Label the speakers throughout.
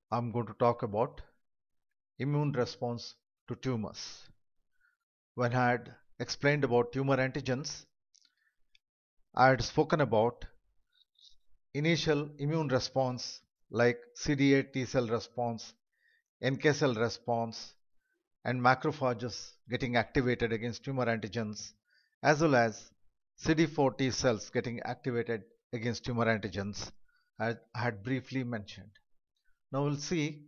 Speaker 1: I'm going to talk about immune response to tumors. When I had explained about tumor antigens, I had spoken about initial immune response like CD8 T cell response, NK cell response, and macrophages getting activated against tumor antigens, as well as CD4 T cells getting activated against tumor antigens, as I had briefly mentioned. Now we'll see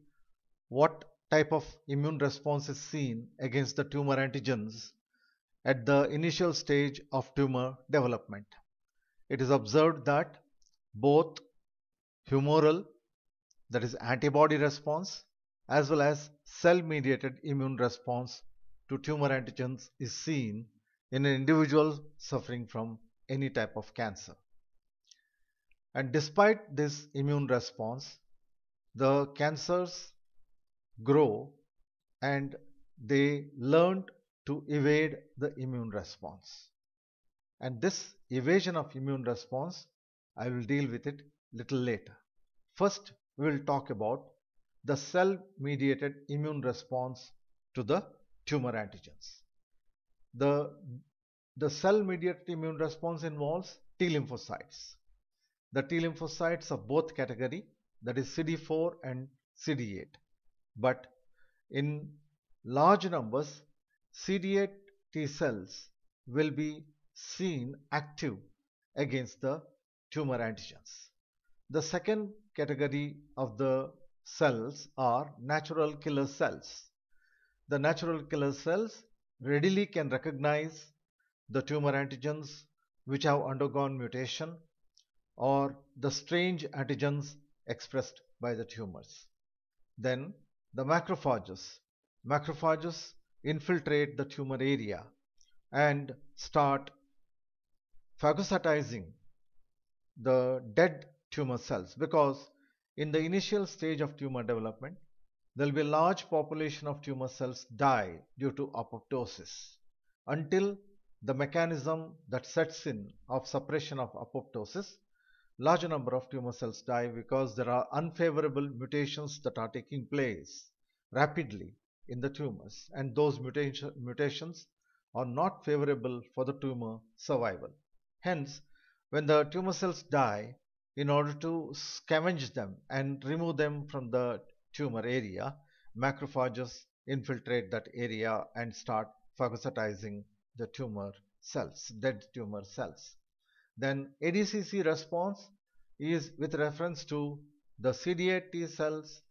Speaker 1: what type of immune response is seen against the tumor antigens at the initial stage of tumor development. It is observed that both humoral, that is antibody response, as well as cell-mediated immune response to tumor antigens is seen in an individual suffering from any type of cancer. And despite this immune response, the cancers grow and they learned to evade the immune response. And this evasion of immune response, I will deal with it little later. First, we will talk about the cell-mediated immune response to the tumor antigens. The, the cell-mediated immune response involves T lymphocytes. The T lymphocytes of both category, that is CD4 and CD8. But in large numbers, CD8 T cells will be seen active against the tumor antigens. The second category of the cells are natural killer cells. The natural killer cells readily can recognize the tumor antigens which have undergone mutation or the strange antigens expressed by the tumors. Then the macrophages. Macrophages infiltrate the tumor area and start phagocytizing the dead tumor cells, because in the initial stage of tumor development there will be a large population of tumor cells die due to apoptosis until the mechanism that sets in of suppression of apoptosis. Large number of tumor cells die because there are unfavorable mutations that are taking place rapidly in the tumors, and those mutations are not favorable for the tumor survival. Hence, when the tumor cells die, in order to scavenge them and remove them from the tumor area, macrophages infiltrate that area and start phagocytizing the tumor cells, dead tumor cells. Then ADCC response is with reference to the CD8 T cells,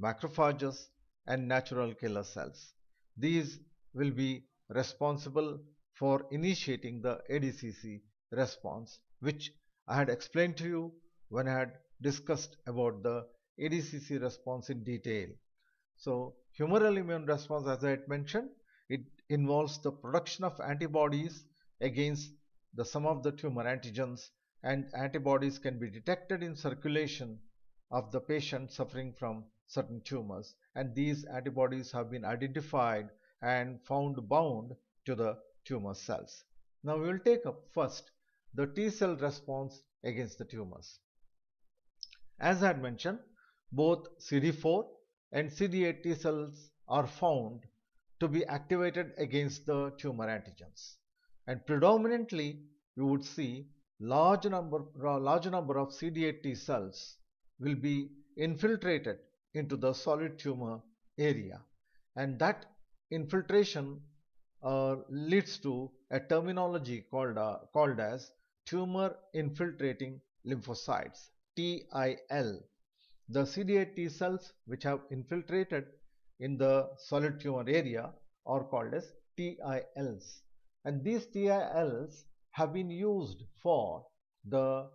Speaker 1: macrophages, and natural killer cells. These will be responsible for initiating the ADCC response, which I had explained to you when I had discussed about the ADCC response in detail. So, humoral immune response, as I had mentioned, it involves the production of antibodies against the sum of the tumor antigens, and antibodies can be detected in circulation of the patient suffering from certain tumors, and these antibodies have been identified and found bound to the tumor cells. Now we will take up first the T cell response against the tumors. As I had mentioned, both CD4 and CD8 T cells are found to be activated against the tumor antigens, and predominantly you would see large number of CD8 T cells will be infiltrated into the solid tumor area, and that infiltration leads to a terminology called as tumor infiltrating lymphocytes, TIL. The CD8 T cells which have infiltrated in the solid tumor area are called as TILs, and these TILs have been used for the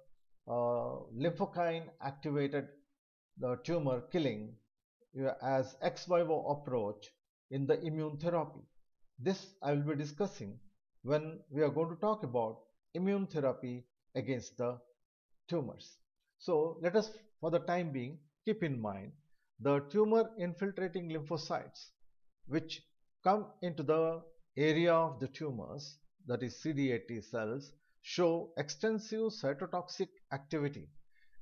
Speaker 1: lymphokine activated the tumor killing as ex vivo approach in the immune therapy. This I will be discussing when we are going to talk about immune therapy against the tumors. So let us, for the time being, keep in mind the tumor infiltrating lymphocytes which come into the area of the tumors, that is CD8 T cells, show extensive cytotoxic activity,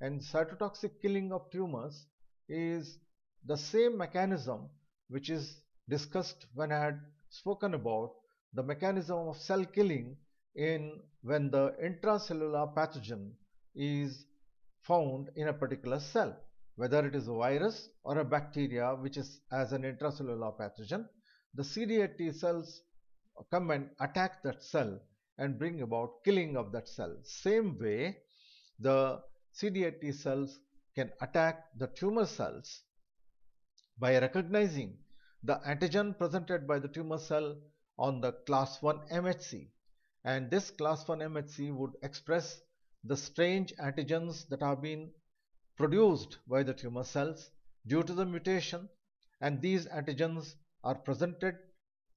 Speaker 1: and cytotoxic killing of tumors is the same mechanism which is discussed when I had spoken about the mechanism of cell killing in when the intracellular pathogen is found in a particular cell, whether it is a virus or a bacteria which is as an intracellular pathogen. The CD8 T cells come and attack that cell and bring about killing of that cell. Same way, the CD8 T cells can attack the tumor cells by recognizing the antigen presented by the tumor cell on the class 1 MHC, and this class 1 MHC would express the strange antigens that have been produced by the tumor cells due to the mutation, and these antigens are presented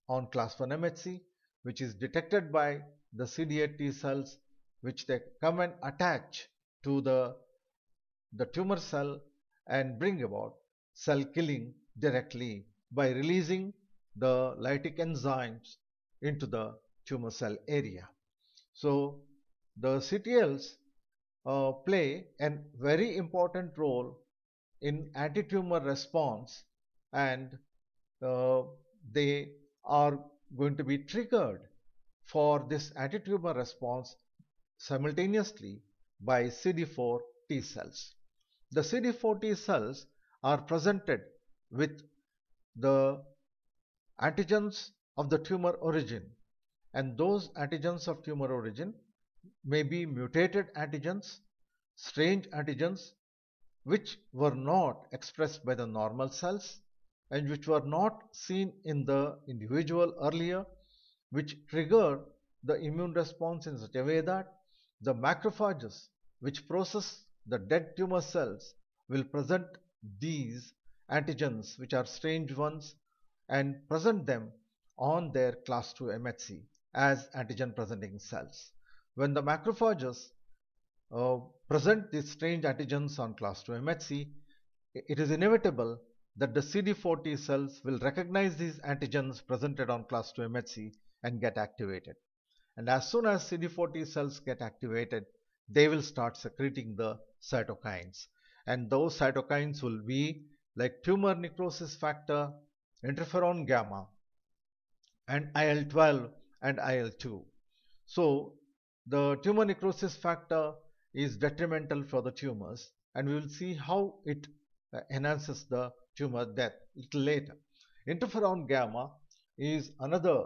Speaker 1: on class 1 MHC, which is detected by the CD8 T cells, which they come and attach to the tumor cell and bring about cell killing directly by releasing the lytic enzymes into the tumor cell area. So the CTLs play a very important role in anti-tumor response, and uh, they are going to be triggered for this anti-tumor response simultaneously by CD4 T cells. The CD4 T cells are presented with the antigens of the tumor origin, and those antigens of tumor origin may be mutated antigens, strange antigens which were not expressed by the normal cells and which were not seen in the individual earlier, which trigger the immune response in such a way that the macrophages which process the dead tumor cells will present these antigens, which are strange ones, and present them on their class 2 MHC as antigen presenting cells. When the macrophages uh, present these strange antigens on class 2 MHC, it is inevitable that the CD4 T cells will recognize these antigens presented on class 2 MHC and get activated. And as soon as CD4 T cells get activated, they will start secreting the cytokines. And those cytokines will be like tumor necrosis factor, interferon gamma, and IL-12 and IL-2. So the tumor necrosis factor is detrimental for the tumors, and we will see how it enhances the tumor death a little later. Interferon gamma is another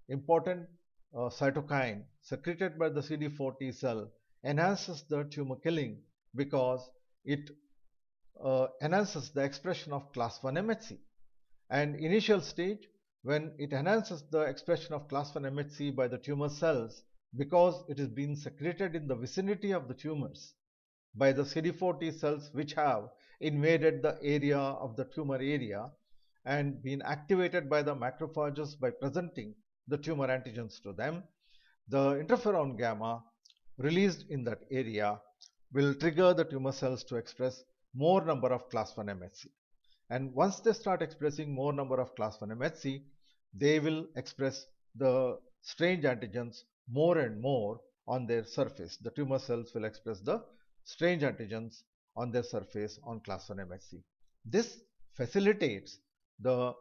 Speaker 1: important cytokine secreted by the CD4 T cell, enhances the tumor killing because it enhances the expression of class 1 MHC. And initial stage, when it enhances the expression of class 1 MHC by the tumor cells, because it is being secreted in the vicinity of the tumors by the CD4 T cells which have invaded the area of the tumor area and been activated by the macrophages by presenting the tumor antigens to them, the interferon gamma released in that area will trigger the tumor cells to express more number of class 1 MHC. And once they start expressing more number of class 1 MHC, they will express the strange antigens more and more on their surface. The tumor cells will express the strange antigens on their surface on class 1 MHC. This facilitates the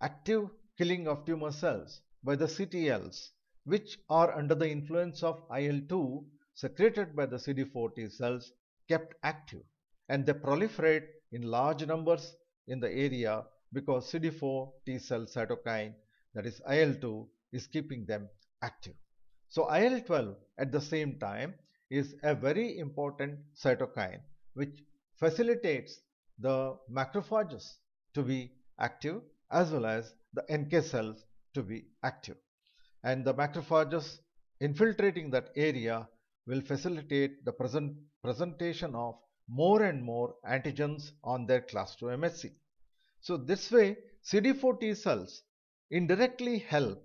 Speaker 1: active killing of tumor cells by the CTLs, which are under the influence of IL-2 secreted by the CD4 T cells kept active, and they proliferate in large numbers in the area because CD4 T cell cytokine, that is IL-2, is keeping them active. So IL-12 at the same time is a very important cytokine which facilitates the macrophages to be active as well as the NK cells to be active. And the macrophages infiltrating that area will facilitate the presentation of more and more antigens on their class 2 MHC. So this way, CD4 T cells indirectly help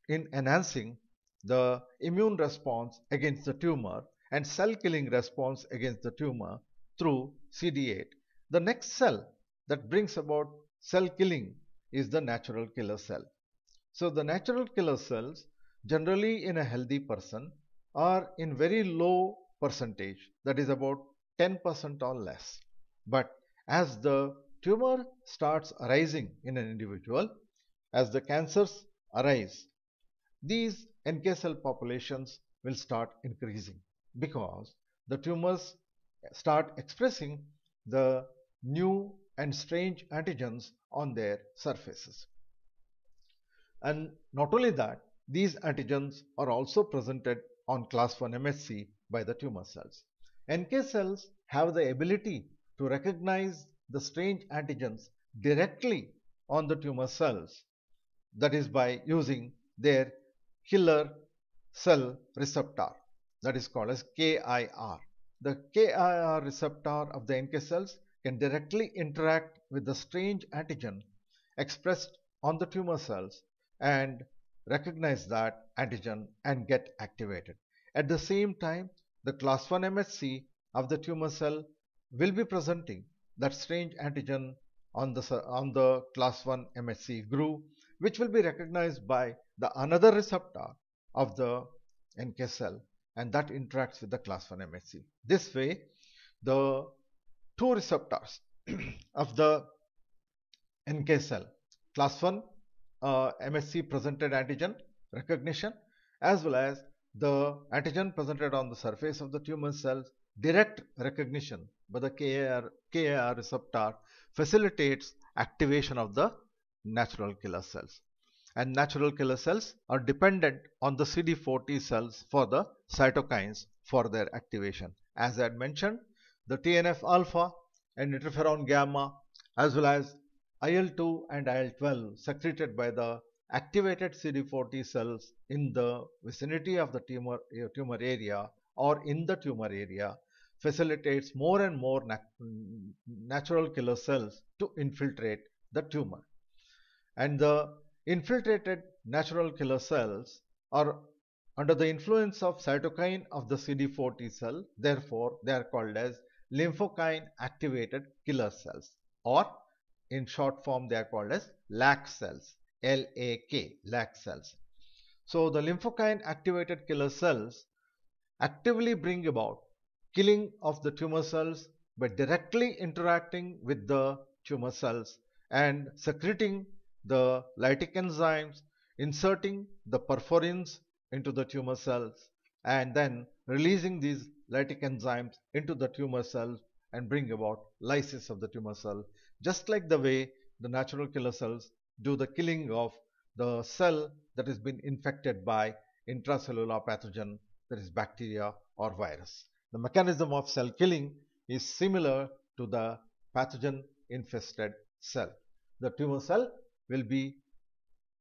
Speaker 1: in enhancing the immune response against the tumor and cell killing response against the tumor through CD8. The next cell that brings about cell killing is the natural killer cell. So the natural killer cells generally in a healthy person are in very low percentage, that is about 10% or less. But as the tumor starts arising in an individual, as the cancers arise, these NK cell populations will start increasing because the tumors start expressing the new and strange antigens on their surfaces. And not only that, these antigens are also presented on class 1 MHC by the tumor cells. NK cells have the ability to recognize the strange antigens directly on the tumor cells, that is by using their killer cell receptor, that is called as KIR. The KIR receptor of the NK cells can directly interact with the strange antigen expressed on the tumor cells and recognize that antigen and get activated. At the same time, the class 1 MHC of the tumor cell will be presenting that strange antigen on the class 1 MHC groove, which will be recognized by the another receptor of the NK cell, and that interacts with the class 1 MHC. This way, the two receptors of the NK cell, class 1 MHC presented antigen recognition, as well as the antigen presented on the surface of the tumor cells direct recognition by the KIR receptor facilitates activation of the natural killer cells. And natural killer cells are dependent on the CD4 T cells for the cytokines for their activation. As I had mentioned, the TNF alpha and interferon gamma, as well as IL-2 and IL-12 secreted by the activated CD4 T cells in the vicinity of the tumor area or in the tumor area facilitates more and more natural killer cells to infiltrate the tumor. And the infiltrated natural killer cells are under the influence of cytokine of the CD4 T cell. Therefore, they are called as lymphokine activated killer cells, or in short form they are called as LAK cells, LAK, LAK cells. So the lymphokine activated killer cells actively bring about killing of the tumor cells by directly interacting with the tumor cells and secreting the lytic enzymes, inserting the perforins into the tumor cells, and then releasing these lytic enzymes into the tumor cells and bring about lysis of the tumor cell, just like the way the natural killer cells do the killing of the cell that has been infected by intracellular pathogen, that is bacteria or virus. The mechanism of cell killing is similar to the pathogen infested cell. The tumor cell will be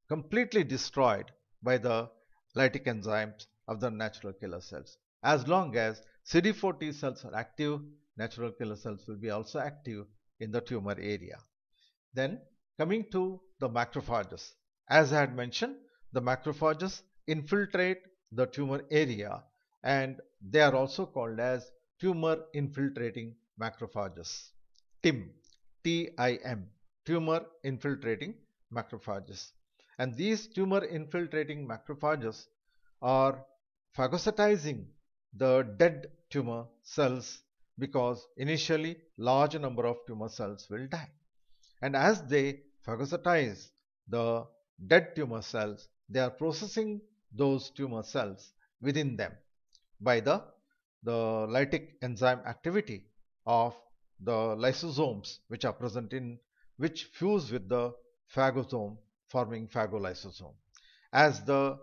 Speaker 1: completely destroyed by the lytic enzymes of the natural killer cells. As long as CD4 T cells are active, natural killer cells will be also active in the tumor area. Then coming to the macrophages. As I had mentioned, the macrophages infiltrate the tumor area and they are also called as tumor infiltrating macrophages. TIM, T-I-M, tumor infiltrating macrophages. And these tumor infiltrating macrophages are phagocytizing the dead tumor cells because initially large number of tumor cells will die. And as they phagocytize the dead tumor cells, they are processing those tumor cells within them by the lytic enzyme activity of the lysosomes which are present in which fuse with the phagosome, forming phagolysosome. As the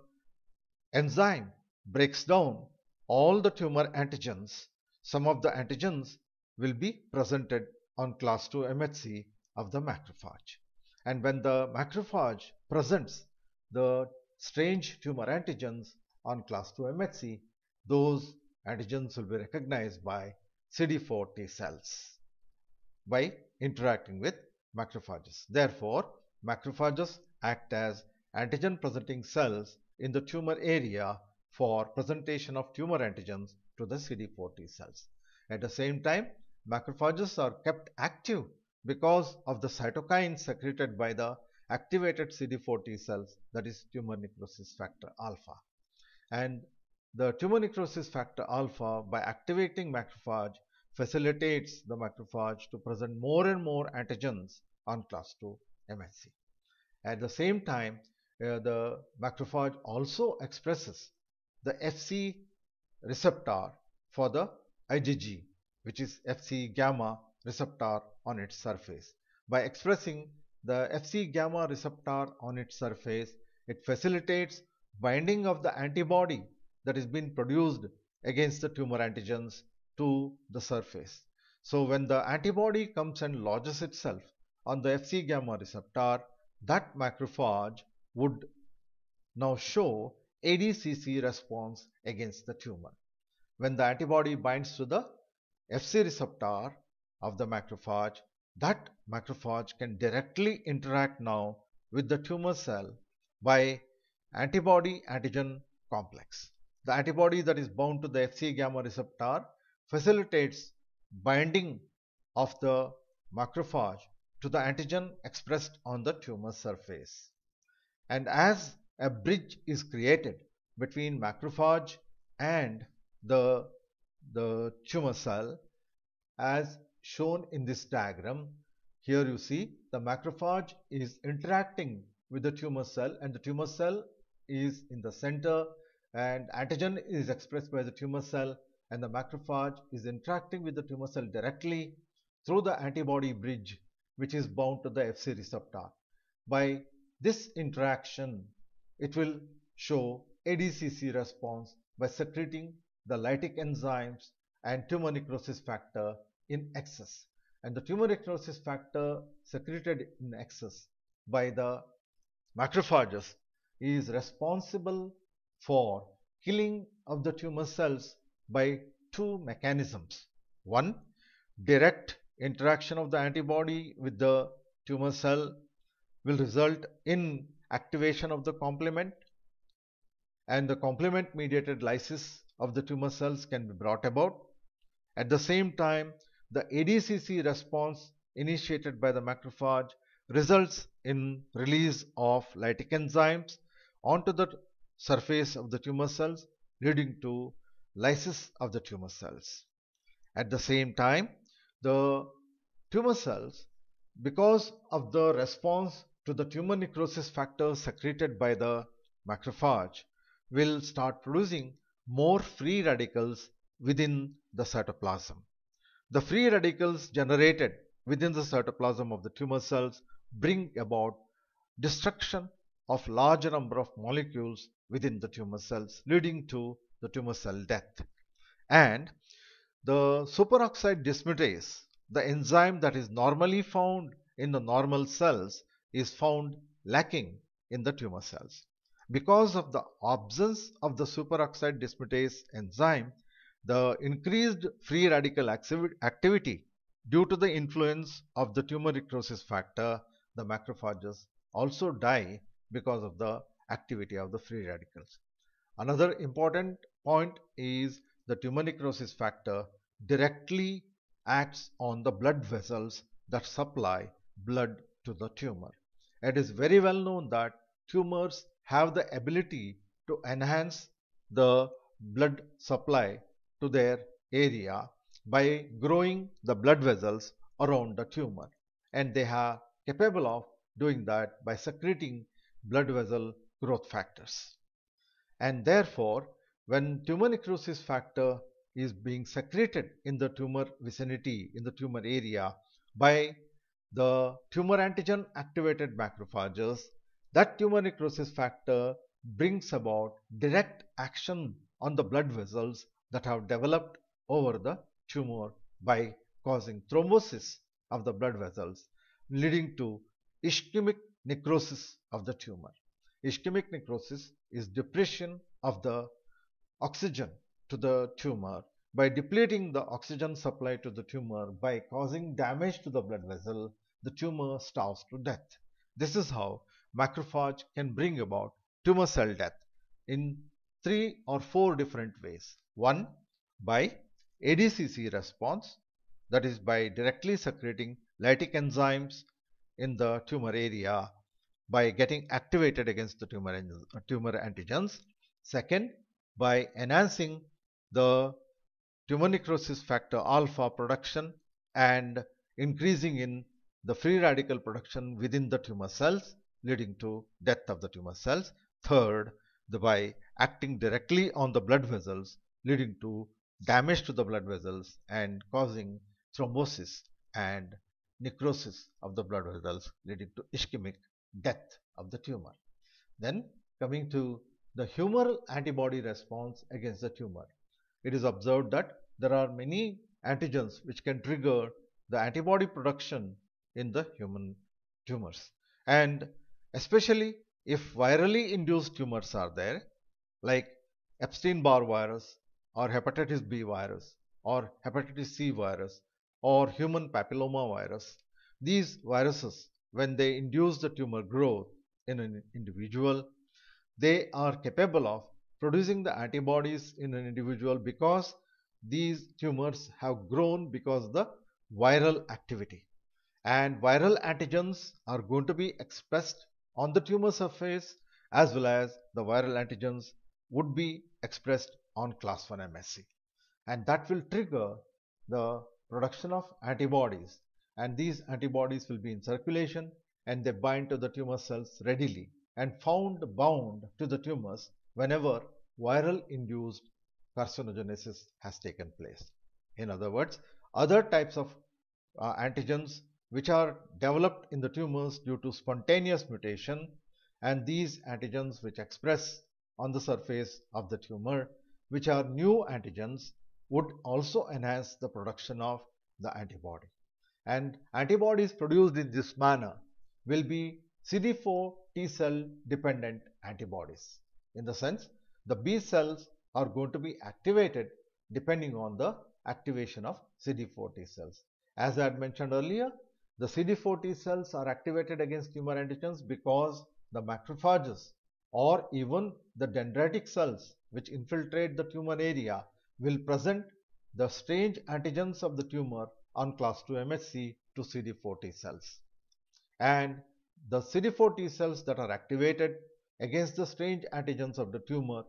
Speaker 1: enzyme breaks down all the tumor antigens, some of the antigens will be presented on class 2 MHC of the macrophage. And when the macrophage presents the strange tumor antigens on class 2 MHC, those antigens will be recognized by CD4 T cells by interacting with macrophages. Therefore, macrophages act as antigen presenting cells in the tumor area for presentation of tumor antigens to the CD4 T cells. At the same time, macrophages are kept active because of the cytokines secreted by the activated CD4 T cells, that is tumor necrosis factor alpha. And the tumor necrosis factor alpha, by activating macrophage, facilitates the macrophage to present more and more antigens on class 2 MHC. At the same time, the macrophage also expresses the Fc receptor for the IgG, which is Fc gamma receptor on its surface. By expressing the Fc gamma receptor on its surface, it facilitates binding of the antibody that is being produced against the tumor antigens to the surface. So when the antibody comes and lodges itself on the Fc gamma receptor, that macrophage would now show ADCC response against the tumor. When the antibody binds to the Fc receptor of the macrophage, that macrophage can directly interact now with the tumor cell by antibody-antigen complex. The antibody that is bound to the Fc gamma receptor facilitates binding of the macrophage to the antigen expressed on the tumor surface. And as a bridge is created between macrophage and the tumor cell, as shown in this diagram, here you see the macrophage is interacting with the tumor cell, and the tumor cell is in the center, and antigen is expressed by the tumor cell, and the macrophage is interacting with the tumor cell directly through the antibody bridge, which is bound to the Fc receptor. By this interaction, it will show ADCC response by secreting the lytic enzymes and tumor necrosis factor in excess. And the tumor necrosis factor secreted in excess by the macrophages is responsible for killing of the tumor cells by two mechanisms. One, direct interaction of the antibody with the tumor cell will result in activation of the complement, and the complement mediated lysis of the tumor cells can be brought about. At the same time, the ADCC response initiated by the macrophage results in release of lytic enzymes onto the surface of the tumor cells, leading to lysis of the tumor cells. At the same time, the tumor cells, because of the response to the tumor necrosis factor secreted by the macrophage, will start producing more free radicals within the cytoplasm. The free radicals generated within the cytoplasm of the tumor cells bring about destruction of large number of molecules within the tumor cells, leading to the tumor cell death. And the superoxide dismutase, the enzyme that is normally found in the normal cells, is found lacking in the tumor cells. Because of the absence of the superoxide dismutase enzyme, the increased free radical activity due to the influence of the tumor necrosis factor, the macrophages also die because of the activity of the free radicals. Another important point is the tumor necrosis factor directly acts on the blood vessels that supply blood to the tumor. It is very well known that tumors have the ability to enhance the blood supply to their area by growing the blood vessels around the tumor, and they are capable of doing that by secreting blood vessel growth factors. And therefore, when tumor necrosis factor is being secreted in the tumor vicinity, in the tumor area, by the tumor antigen activated macrophages, that tumor necrosis factor brings about direct action on the blood vessels that have developed over the tumor by causing thrombosis of the blood vessels, leading to ischemic necrosis of the tumor. Ischemic necrosis is depression of the oxygen to the tumor. By depleting the oxygen supply to the tumor by causing damage to the blood vessel, the tumor starves to death. This is how macrophage can bring about tumor cell death in 3 or 4 different ways. One, by ADCC response, that is by directly secreting lytic enzymes in the tumor area by getting activated against the tumor antigens. Second, by enhancing the tumor necrosis factor alpha production and increasing in the free radical production within the tumor cells, leading to death of the tumor cells. Third, by acting directly on the blood vessels, leading to damage to the blood vessels and causing thrombosis and necrosis of the blood vessels, leading to ischemic death of the tumor. Then coming to the humoral antibody response against the tumor. It is observed that there are many antigens which can trigger the antibody production in the human tumors. And especially if virally induced tumors are there, like Epstein-Barr virus or hepatitis B virus or hepatitis C virus or human papilloma virus, these viruses, when they induce the tumor growth in an individual, they are capable of producing the antibodies in an individual because these tumors have grown because of the viral activity. And viral antigens are going to be expressed on the tumor surface, as well as the viral antigens would be expressed on class 1 MSC. And that will trigger the production of antibodies. And these antibodies will be in circulation and they bind to the tumor cells readily and found bound to the tumors whenever viral induced carcinogenesis has taken place. In other words, other types of antigens which are developed in the tumors due to spontaneous mutation, and these antigens which express on the surface of the tumor, which are new antigens, would also enhance the production of the antibody. And antibodies produced in this manner will be CD4 T cell dependent antibodies. In the sense, the B cells are going to be activated depending on the activation of CD4 T cells. As I had mentioned earlier, the CD4 T cells are activated against tumor antigens because the macrophages or even the dendritic cells which infiltrate the tumor area will present the strange antigens of the tumor on class 2 MHC to CD4 T cells. And the CD4 T cells that are activated against the strange antigens of the tumor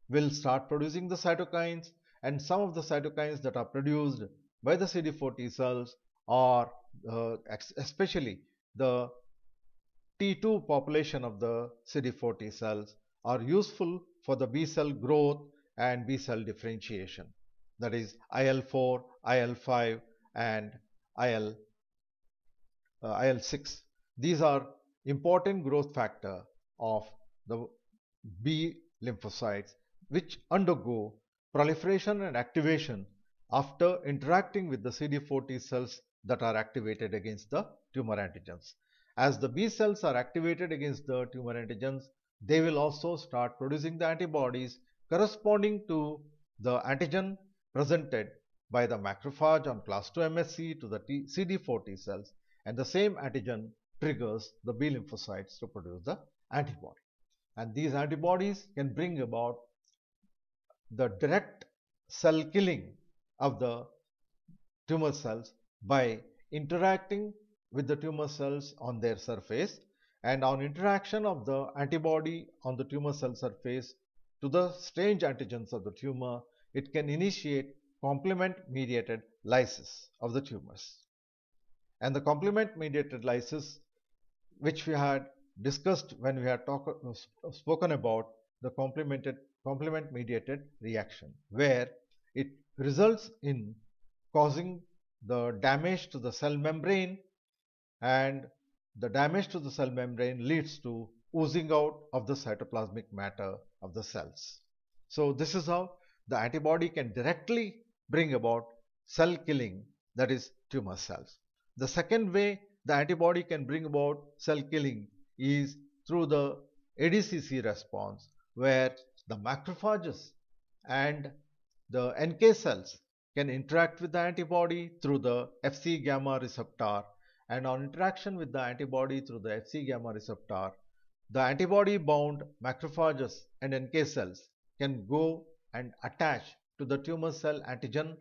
Speaker 1: will start producing the cytokines, and some of the cytokines that are produced by the CD4 T cells are especially the T2 population of the CD4 T cells are useful for the B cell growth and B cell differentiation. That is IL4, IL5 and IL6. These are important growth factor of the B lymphocytes which undergo proliferation and activation after interacting with the CD4 T cells that are activated against the tumor antigens. As the B cells are activated against the tumor antigens, they will also start producing the antibodies corresponding to the antigen presented by the macrophage on class 2 MSC to the CD4 T cells, and the same antigen triggers the B lymphocytes to produce the antibody. And these antibodies can bring about the direct cell killing of the tumor cells by interacting with the tumor cells on their surface, and on interaction of the antibody on the tumor cell surface to the strange antigens of the tumor, it can initiate complement mediated lysis of the tumors. And the complement mediated lysis, which we had discussed when we had spoken about the complement mediated reaction, where it results in causing the damage to the cell membrane, and the damage to the cell membrane leads to oozing out of the cytoplasmic matter of the cells. So this is how the antibody can directly bring about cell killing, that is tumor cells. The second way the antibody can bring about cell killing is through the ADCC response, where the macrophages and the NK cells can interact with the antibody through the Fc gamma receptor, and on interaction with the antibody through the Fc gamma receptor, the antibody bound macrophages and NK cells can go and attach to the tumor cell antigen,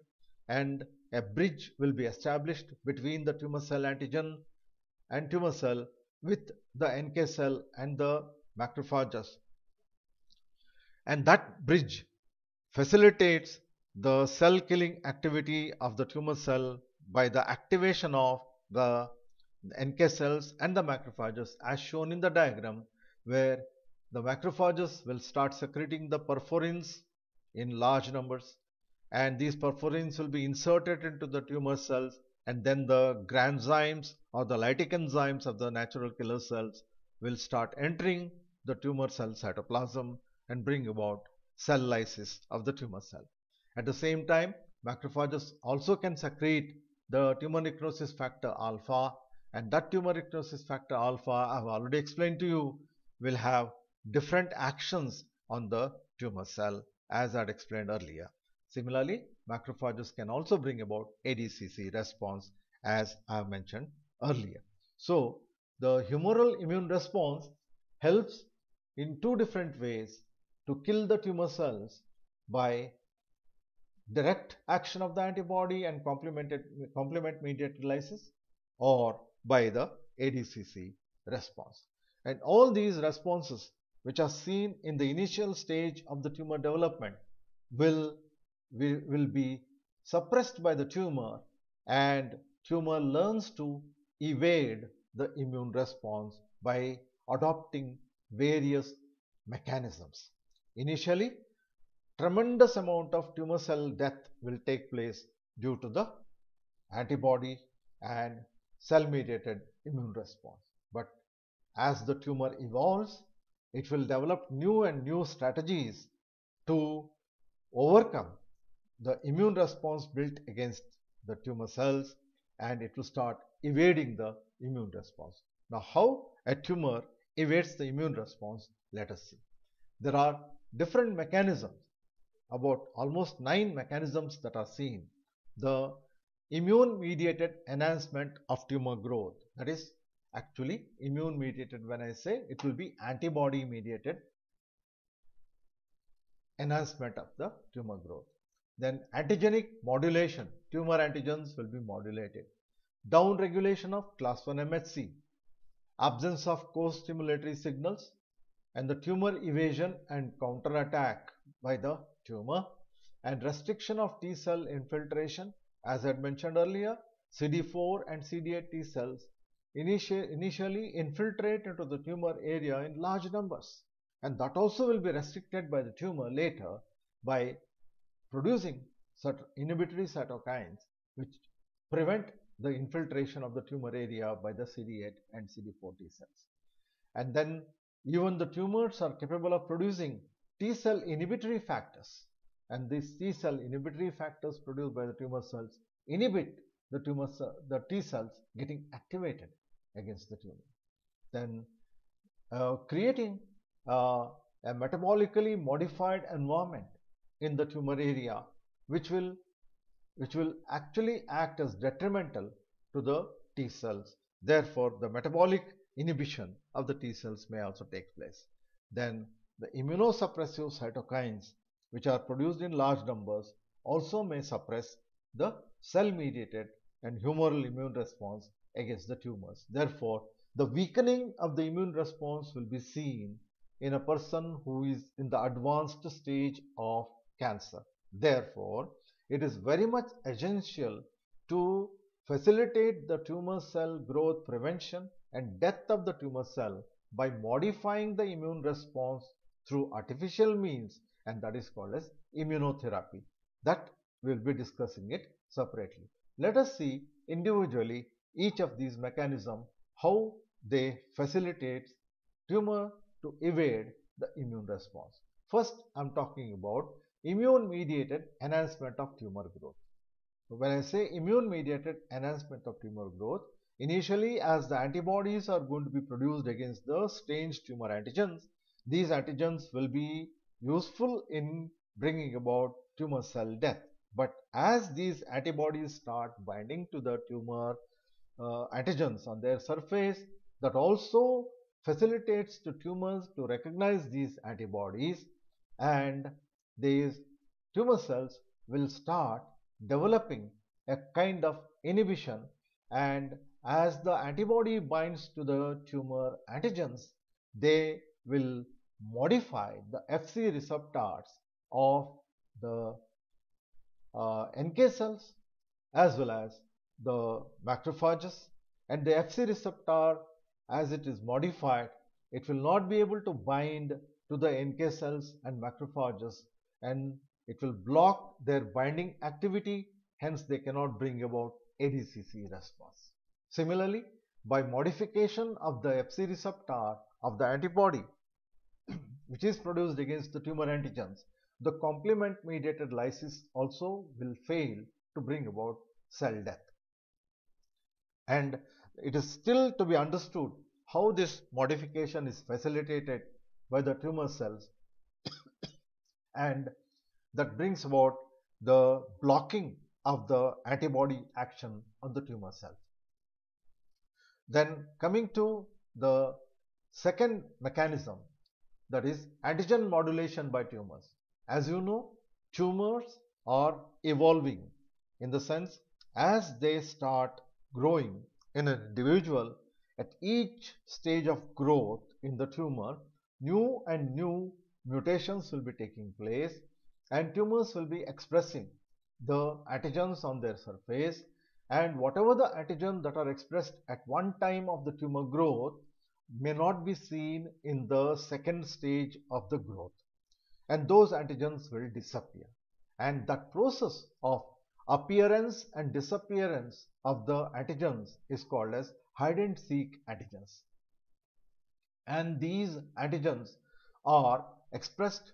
Speaker 1: and a bridge will be established between the tumor cell antigen and tumor cell with the NK cell and the macrophages, and that bridge facilitates the cell killing activity of the tumor cell by the activation of the NK cells and the macrophages as shown in the diagram, where the macrophages will start secreting the perforins in large numbers, and these perforins will be inserted into the tumor cells, and then the granzymes or the lytic enzymes of the natural killer cells will start entering the tumor cell cytoplasm and bring about cell lysis of the tumor cell. At the same time, macrophages also can secrete the tumor necrosis factor alpha, and that tumor necrosis factor alpha, I have already explained to you, will have different actions on the tumor cell as I had explained earlier. Similarly, macrophages can also bring about ADCC response as I have mentioned earlier. So, the humoral immune response helps in two different ways to kill the tumor cells by direct action of the antibody and complement mediated lysis, or by the ADCC response. And all these responses which are seen in the initial stage of the tumor development will, will be suppressed by the tumor, and tumor learns to evade the immune response by adopting various mechanisms. Initially, tremendous amount of tumor cell death will take place due to the antibody and cell mediated immune response. But as the tumor evolves, it will develop new and new strategies to overcome the immune response built against the tumor cells, and it will start evading the immune response. Now, how a tumor evades the immune response, let us see. There are different mechanisms, about almost 9 mechanisms that are seen. The immune mediated enhancement of tumor growth, that is actually immune mediated, when I say, it will be antibody mediated enhancement of the tumor growth. Then antigenic modulation, tumor antigens will be modulated. Down regulation of class 1 MHC, absence of co-stimulatory signals, and the tumor evasion and counterattack by the tumor, and restriction of T cell infiltration. As I had mentioned earlier, CD4 and CD8 T cells initially infiltrate into the tumor area in large numbers, and that also will be restricted by the tumor later by producing certain inhibitory cytokines which prevent the infiltration of the tumor area by the CD8 and CD4 T cells. And then even the tumors are capable of producing T cell inhibitory factors, and these T cell inhibitory factors produced by the tumor cells inhibit the T cells getting activated against the tumor. Then creating a metabolically modified environment in the tumor area, which will actually act as detrimental to the T cells. Therefore, the metabolic inhibition of the T cells may also take place. Then the immunosuppressive cytokines, which are produced in large numbers, also may suppress the cell-mediated and humoral immune response against the tumors. Therefore, the weakening of the immune response will be seen in a person who is in the advanced stage of cancer. Therefore, it is very much essential to facilitate the tumor cell growth prevention and death of the tumor cell by modifying the immune response through artificial means, and that is called as immunotherapy. That we will be discussing it separately. Let us see individually each of these mechanisms, how they facilitate tumor to evade the immune response. First, I am talking about immune mediated enhancement of tumor growth. So when I say immune mediated enhancement of tumor growth, initially as the antibodies are going to be produced against the strange tumor antigens, these antigens will be useful in bringing about tumor cell death. But as these antibodies start binding to the tumor antigens on their surface, that also facilitates the tumors to recognize these antibodies, and these tumor cells will start developing a kind of inhibition, and as the antibody binds to the tumor antigens, they will modify the Fc receptors of the NK cells as well as the macrophages, and the Fc receptor, as it is modified, it will not be able to bind to the NK cells and macrophages, and it will block their binding activity, hence they cannot bring about ADCC response. Similarly, by modification of the Fc receptor of the antibody which is produced against the tumor antigens, the complement mediated lysis also will fail to bring about cell death. And it is still to be understood how this modification is facilitated by the tumor cells, and that brings about the blocking of the antibody action on the tumor cells. Then coming to the second mechanism, that is antigen modulation by tumors. As you know, tumors are evolving in the sense as they start growing in an individual, at each stage of growth in the tumor, new and new mutations will be taking place, and tumors will be expressing the antigens on their surface, and whatever the antigens that are expressed at one time of the tumor growth may not be seen in the second stage of the growth, and those antigens will disappear. And that process of appearance and disappearance of the antigens is called as hide and seek antigens. And these antigens are expressed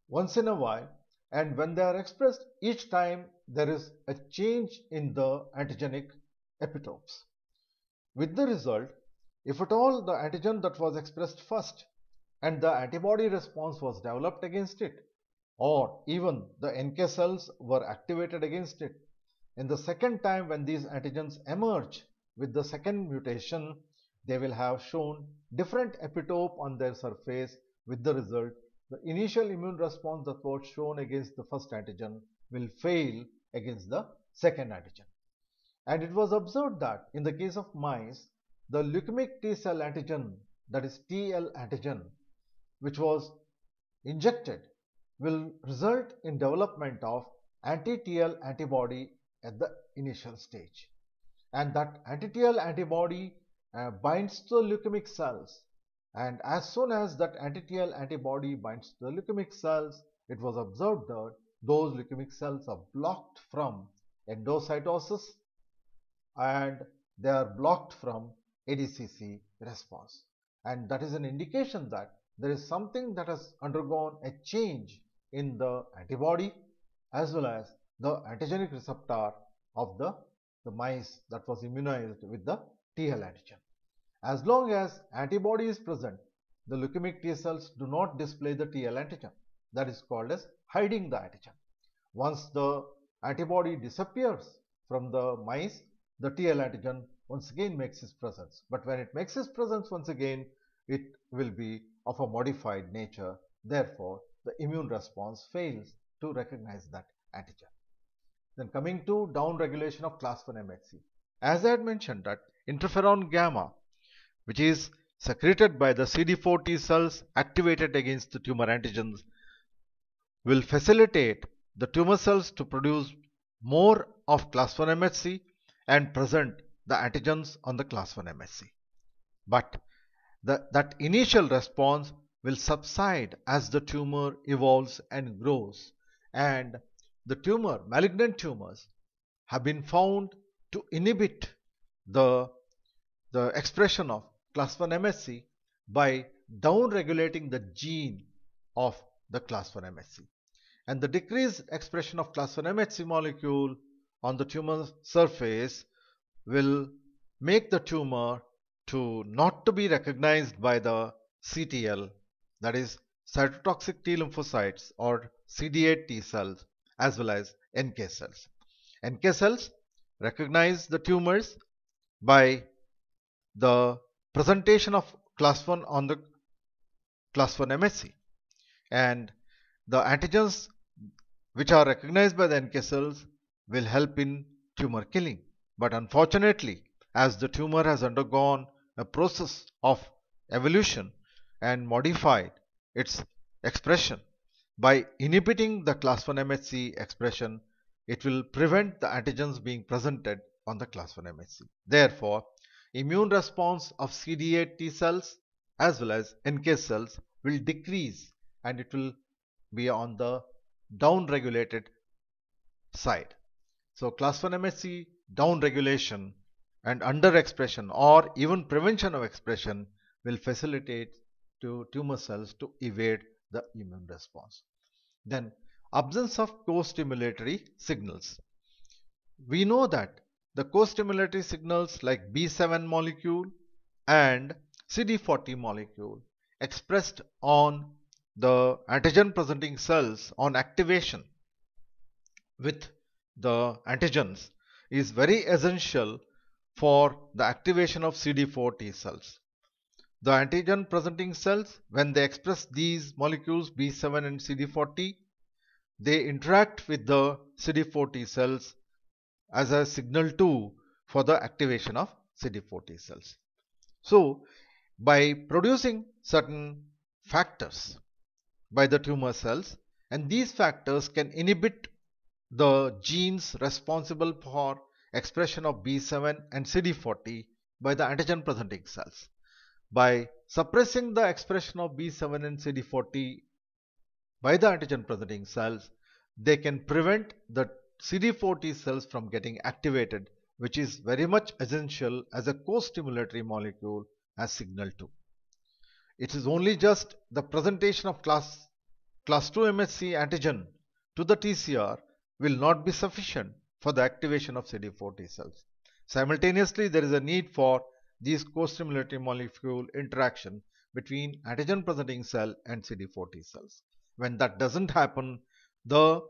Speaker 1: once in a while, and when they are expressed, each time there is a change in the antigenic epitopes, with the result, if at all the antigen that was expressed first and the antibody response was developed against it, or even the NK cells were activated against it, in the second time when these antigens emerge with the second mutation, they will have shown different epitope on their surface, with the result the initial immune response that was shown against the first antigen will fail against the second antigen. And it was observed that in the case of mice, the leukemic T cell antigen, that is TL antigen, which was injected, will result in development of anti-TL antibody at the initial stage. And that anti-TL antibody binds to the leukemic cells, and as soon as that anti-TL antibody binds to the leukemic cells, it was observed that those leukemic cells are blocked from endocytosis and they are blocked from ADCC response. And that is an indication that there is something that has undergone a change in the antibody as well as the antigenic receptor of the mice that was immunized with the TL antigen. As long as antibody is present, the leukemic T cells do not display the TL antigen. That is called as hiding the antigen. Once the antibody disappears from the mice, the TL antigen once again makes its presence. But when it makes its presence once again, it will be of a modified nature. Therefore, the immune response fails to recognize that antigen. Then coming to downregulation of class 1 MHC. As I had mentioned that interferon gamma, which is secreted by the CD4 T cells activated against the tumor antigens, will facilitate the tumor cells to produce more of class 1 MHC and present the antigens on the class 1 MHC. But that initial response will subside as the tumor evolves and grows, and the malignant tumors have been found to inhibit the expression of class 1 MHC by downregulating the gene of the class 1 MHC. And the decreased expression of class 1 MHC molecule on the tumor surface will make the tumor to not to be recognized by the CTL, that is cytotoxic T lymphocytes or CD8 T cells, as well as NK cells. NK cells recognize the tumors by the presentation of class 1 on the class 1 MHC, and the antigens which are recognized by the NK cells will help in tumor killing. But unfortunately, as the tumor has undergone a process of evolution and modified its expression, By inhibiting the class 1 MHC expression, it will prevent the antigens being presented on the class 1 MHC. Therefore, immune response of CD8 T cells as well as NK cells will decrease, and it will be on the down-regulated side. So class 1 MHC down-regulation and under-expression or even prevention of expression will facilitate to tumor cells to evade the immune response. Then absence of co-stimulatory signals. We know that the co-stimulatory signals like B7 molecule and CD40 molecule expressed on the antigen presenting cells on activation with the antigens is very essential for the activation of CD4 T cells. The antigen presenting cells, when they express these molecules B7 and CD40, they interact with the CD4 T cells as a signal 2 for the activation of CD4 T cells. So, by producing certain factors by the tumor cells, and these factors can inhibit the genes responsible for expression of B7 and CD40 by the antigen presenting cells. By suppressing the expression of B7 and CD40 by the antigen presenting cells, they can prevent the CD4 T cells from getting activated, which is very much essential as a co-stimulatory molecule as signal 2. It is only just the presentation of class 2 MHC antigen to the TCR will not be sufficient for the activation of CD4 T cells. Simultaneously, there is a need for these co-stimulatory molecule interaction between antigen presenting cell and CD4 T cells. When that doesn't happen, the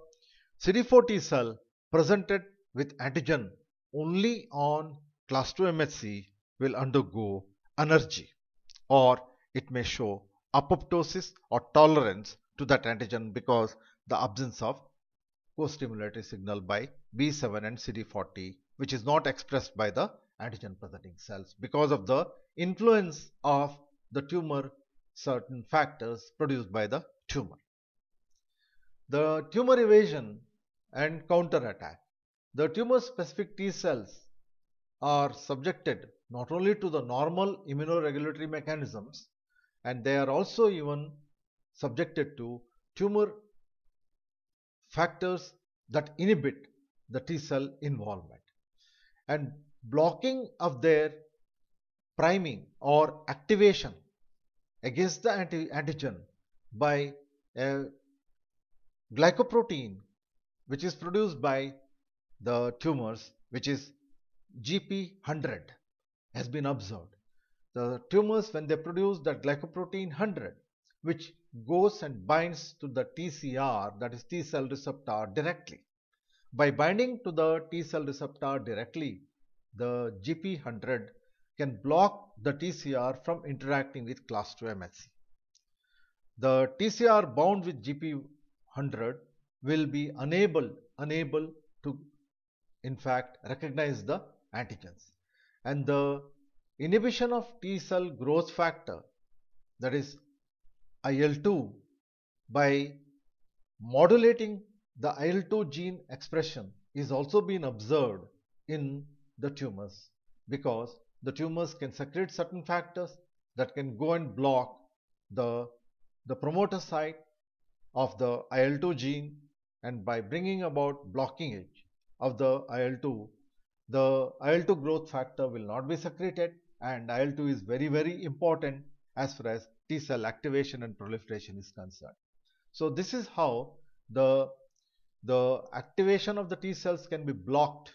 Speaker 1: CD4 T cell presented with antigen only on class 2 MHC will undergo anergy, or it may show apoptosis or tolerance to that antigen because the absence of co-stimulatory signal by B7 and CD40, which is not expressed by the antigen presenting cells because of the influence of the tumor certain factors produced by the tumor. The tumor evasion and counterattack. The tumor specific T cells are subjected not only to the normal immunoregulatory mechanisms, and they are also even subjected to tumor factors that inhibit the T cell involvement, and blocking of their priming or activation against the antigen by a glycoprotein which is produced by the tumors, which is GP100, has been observed. The tumors, when they produce that glycoprotein 100, which goes and binds to the TCR, that is T cell receptor, directly. By binding to the T cell receptor directly, the GP100 can block the TCR from interacting with class 2 MHC. The TCR bound with GP100 will be unable to in fact recognize the antigens, and the inhibition of T cell growth factor, that is IL-2, by modulating the IL-2 gene expression is also been observed in the tumors, because the tumors can secrete certain factors that can go and block the promoter site of the IL-2 gene, and by bringing about blocking of the IL-2, the IL-2 growth factor will not be secreted, and IL-2 is very important as far as T cell activation and proliferation is concerned. So this is how the activation of the T cells can be blocked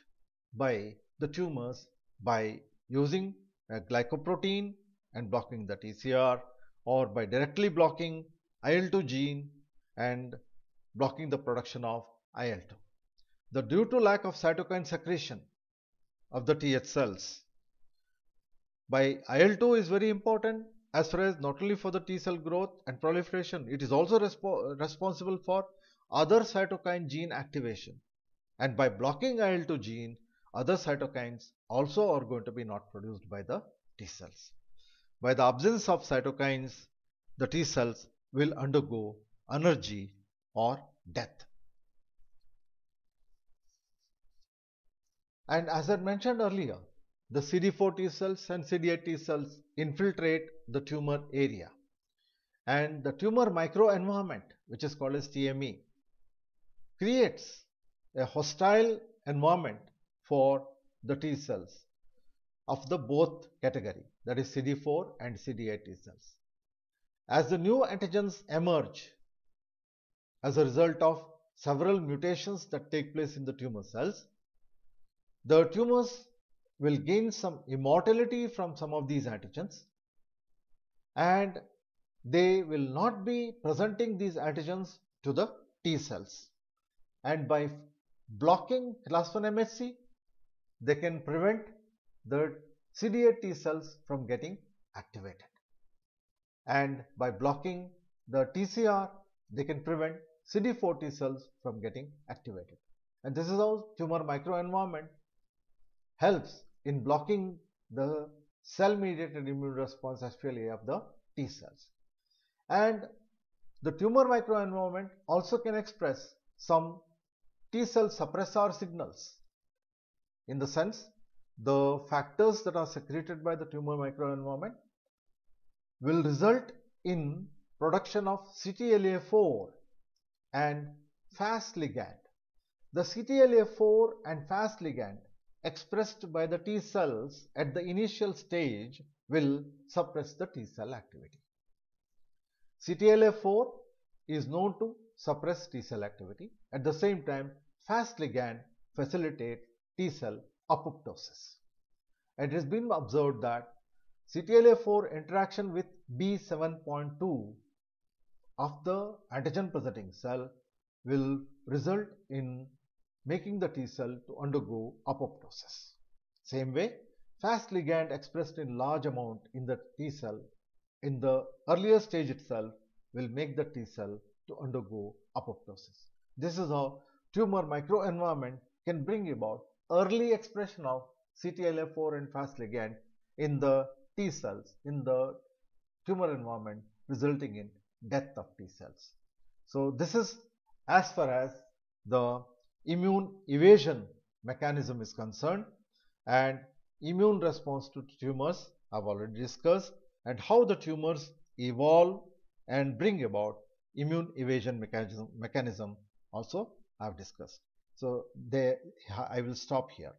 Speaker 1: by the tumors by using a glycoprotein and blocking the TCR, or by directly blocking IL-2 gene and blocking the production of IL-2. Due to lack of cytokine secretion of the TH cells by IL-2 is very important as far as not only for the T cell growth and proliferation, it is also responsible for other cytokine gene activation, and by blocking IL-2 gene, other cytokines also are going to be not produced by the T cells. By the absence of cytokines, the T cells will undergo anergy, or death. And as I mentioned earlier, the CD4 T cells and CD8 T cells infiltrate the tumor area, and the tumor microenvironment, which is called as TME, creates a hostile environment for the T cells of the both category, that is CD4 and CD8 T cells. As the new antigens emerge as a result of several mutations that take place in the tumor cells, the tumors will gain some immortality from some of these antigens, and they will not be presenting these antigens to the T cells. And by blocking class 1 MHC, they can prevent the CD8 T cells from getting activated. And by blocking the TCR, they can prevent CD4 T cells from getting activated. And this is how tumor microenvironment helps in blocking the cell-mediated immune response, especially of the T cells. And the tumor microenvironment also can express some T cell suppressor signals, in the sense the factors that are secreted by the tumor microenvironment will result in production of CTLA4 and Fas ligand. The CTLA4 and Fas ligand expressed by the T cells at the initial stage will suppress the T cell activity. CTLA4 is known to suppress T cell activity. At the same time, Fas ligand facilitates T cell apoptosis. It has been observed that CTLA4 interaction with B7.2 of the antigen presenting cell will result in making the T cell to undergo apoptosis. Same way, Fas ligand expressed in large amount in the T cell in the earlier stage itself will make the T cell to undergo apoptosis. This is how tumor microenvironment can bring about early expression of CTLA4 and Fas ligand in the T cells in the tumor environment, resulting in death of T cells. So this is as far as the immune evasion mechanism is concerned, and immune response to tumors I've already discussed, and how the tumors evolve and bring about immune evasion mechanism also I've discussed. So I will stop here.